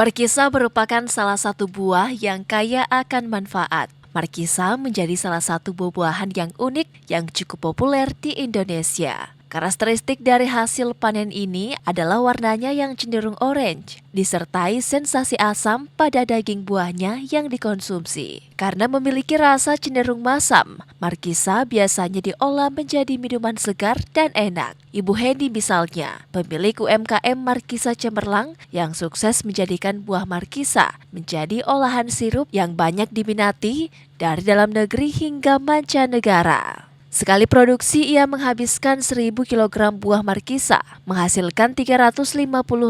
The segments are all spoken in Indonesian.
Markisa merupakan salah satu buah yang kaya akan manfaat. Markisa menjadi salah satu buah-buahan yang unik yang cukup populer di Indonesia. Karakteristik dari hasil panen ini adalah warnanya yang cenderung orange, disertai sensasi asam pada daging buahnya yang dikonsumsi. Karena memiliki rasa cenderung masam, Markisa biasanya diolah menjadi minuman segar dan enak. Ibu Hendy misalnya, pemilik UMKM Markisa Cemerlang yang sukses menjadikan buah Markisa menjadi olahan sirup yang banyak diminati dari dalam negeri hingga mancanegara. Sekali produksi ia menghabiskan 1000 kg buah Markisa, menghasilkan 350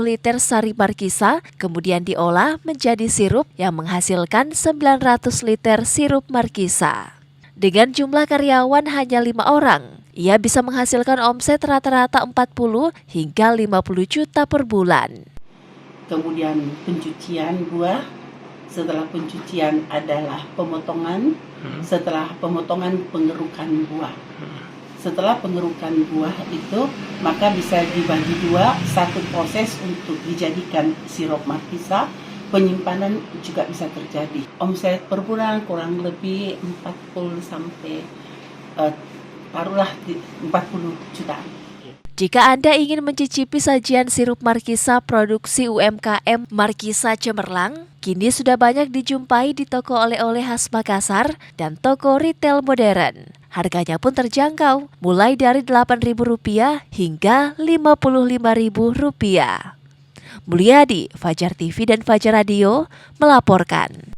liter sari Markisa, kemudian diolah menjadi sirup yang menghasilkan 900 liter sirup Markisa. Dengan jumlah karyawan hanya 5 orang, ia bisa menghasilkan omset rata-rata 40 hingga 50 juta per bulan. Kemudian pencucian buah, setelah pencucian adalah pemotongan, setelah pemotongan pengerukan buah. Setelah pengerukan buah itu maka bisa dibagi dua, satu proses untuk dijadikan sirup Markisa, penyimpanan juga bisa terjadi. Omset per bulan kurang lebih 40 sampai taruhlah 40 jutaan. Jika Anda ingin mencicipi sajian sirup Markisa produksi UMKM Markisa Cemerlang, kini sudah banyak dijumpai di toko oleh-oleh khas Makassar dan toko retail modern. Harganya pun terjangkau, mulai dari Rp8.000 hingga Rp55.000. Mulyadi, Fajar TV dan Fajar Radio melaporkan.